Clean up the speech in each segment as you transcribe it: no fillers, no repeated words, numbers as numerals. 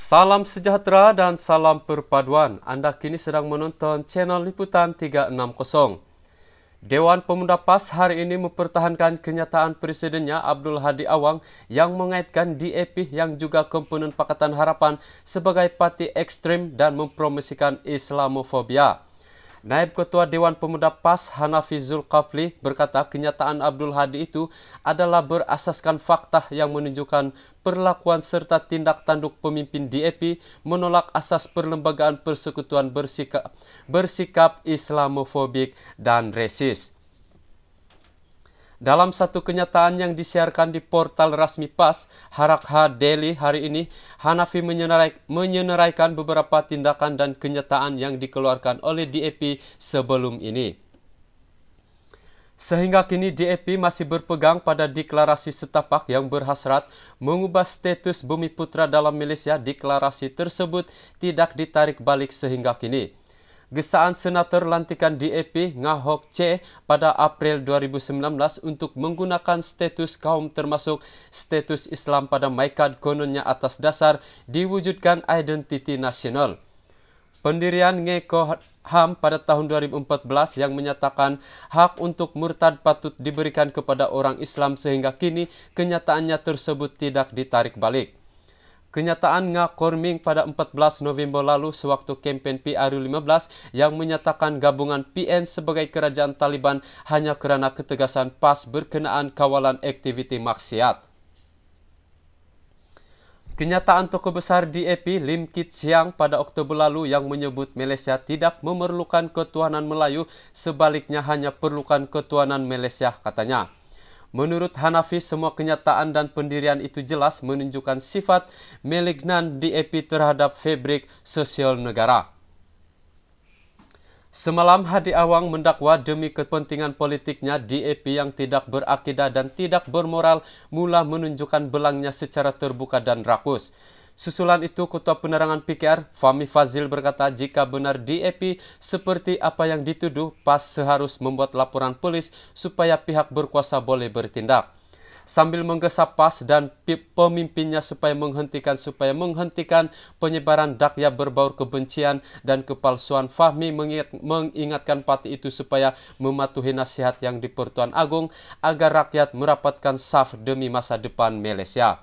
Salam sejahtera dan salam perpaduan. Anda kini sedang menonton channel Liputan 360. Dewan Pemuda PAS hari ini mempertahankan kenyataan presidennya Abdul Hadi Awang yang mengaitkan DAP yang juga komponen Pakatan Harapan sebagai parti ekstrem dan mempromosikan Islamofobia. Naib Ketua Dewan Pemuda PAS Hanafi Zulkafli berkata kenyataan Abdul Hadi itu adalah berasaskan fakta yang menunjukkan perlakuan serta tindak tanduk pemimpin DAP menolak asas perlembagaan persekutuan bersikap Islamofobik dan resis. Dalam satu kenyataan yang disiarkan di portal resmi PAS, Harakha Daily hari ini, Hanafi menyenaraikan beberapa tindakan dan kenyataan yang dikeluarkan oleh DAP sebelum ini. Sehingga kini DAP masih berpegang pada deklarasi setapak yang berhasrat mengubah status Bumi Putra dalam Malaysia. Deklarasi tersebut tidak ditarik balik sehingga kini. Gesaan Senator lantikan DAP Ngahok C pada April 2019 untuk menggunakan status kaum termasuk status Islam pada MYKAD kononnya atas dasar diwujudkan identiti nasional. Pendirian Ngeko HAM pada tahun 2014 yang menyatakan hak untuk murtad patut diberikan kepada orang Islam sehingga kini kenyataannya tersebut tidak ditarik balik. Kenyataan Ngakorming pada 14 November lalu sewaktu kempen PRU15 yang menyatakan gabungan PN sebagai kerajaan Taliban hanya kerana ketegasan PAS berkenaan kawalan aktiviti maksiat. Kenyataan tokoh besar DAP Lim Kit Siang pada Oktober lalu yang menyebut Malaysia tidak memerlukan ketuhanan Melayu, sebaliknya hanya perlukan ketuhanan Malaysia, katanya. Menurut Hanafi, semua kenyataan dan pendirian itu jelas menunjukkan sifat malignan DAP terhadap fabrik sosial negara. Semalam Hadi Awang mendakwa demi kepentingan politiknya DAP yang tidak berakidah dan tidak bermoral mula menunjukkan belangnya secara terbuka dan rakus. Susulan itu, Ketua Penerangan PKR Fahmi Fazil berkata jika benar DAP seperti apa yang dituduh, PAS seharus membuat laporan polis supaya pihak berkuasa boleh bertindak. Sambil menggesa PAS dan pemimpinnya supaya menghentikan penyebaran dakya berbaur kebencian dan kepalsuan, Fahmi mengingatkan parti itu supaya mematuhi nasihat yang di Pertuan Agung agar rakyat merapatkan saf demi masa depan Malaysia.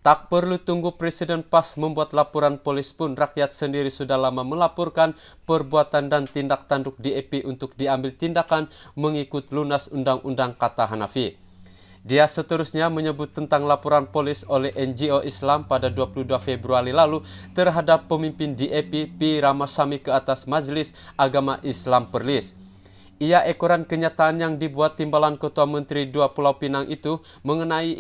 Tak perlu tunggu Presiden PAS membuat laporan polis pun, rakyat sendiri sudah lama melaporkan perbuatan dan tindak tanduk DAP untuk diambil tindakan mengikut lunas undang-undang, kata Hanafi. Dia seterusnya menyebut tentang laporan polis oleh NGO Islam pada 22 Februari lalu terhadap pemimpin DAP P. Ramasamy ke atas Majlis Agama Islam Perlis. Ia ekoran kenyataan yang dibuat timbalan Ketua Menteri Dua Pulau Pinang itu mengenai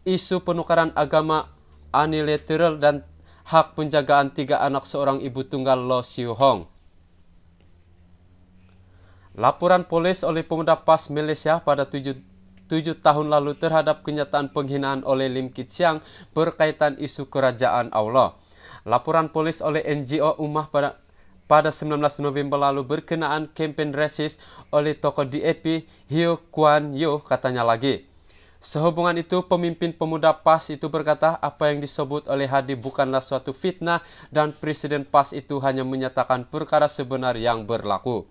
isu penukaran agama unilateral dan hak penjagaan 3 anak seorang ibu tunggal Lo Siu Hong. Laporan polis oleh Pemuda PAS Malaysia pada 7 tahun lalu terhadap kenyataan penghinaan oleh Lim Kit Siang berkaitan isu kerajaan Allah. Laporan polis oleh NGO Ummah pada 19 November lalu berkenaan kempen resis oleh tokoh DAP Hieu Kuan Yew, katanya lagi. Sehubungan itu, pemimpin Pemuda PAS itu berkata apa yang disebut oleh Hadi bukanlah suatu fitnah dan Presiden PAS itu hanya menyatakan perkara sebenar yang berlaku.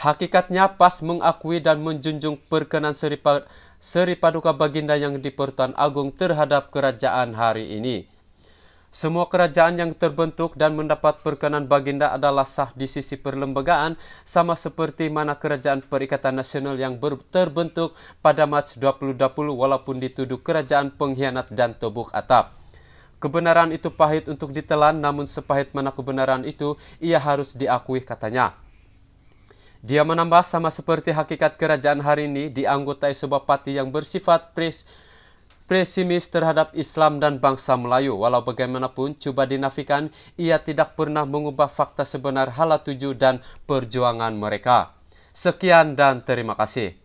Hakikatnya PAS mengakui dan menjunjung perkenan Seri Paduka Baginda yang di Pertuan Agung terhadap kerajaan hari ini. Semua kerajaan yang terbentuk dan mendapat perkenan Baginda adalah sah di sisi perlembagaan, sama seperti mana kerajaan Perikatan Nasional yang terbentuk pada Mac 2020 walaupun dituduh kerajaan pengkhianat dan tobok atap. Kebenaran itu pahit untuk ditelan, namun sepahit mana kebenaran itu, ia harus diakui, katanya. Dia menambah sama seperti hakikat kerajaan hari ini dianggotai sebuah parti yang bersifat pesimis terhadap Islam dan bangsa Melayu. Walau bagaimanapun cuba dinafikan, ia tidak pernah mengubah fakta sebenar hala tuju dan perjuangan mereka. Sekian dan terima kasih.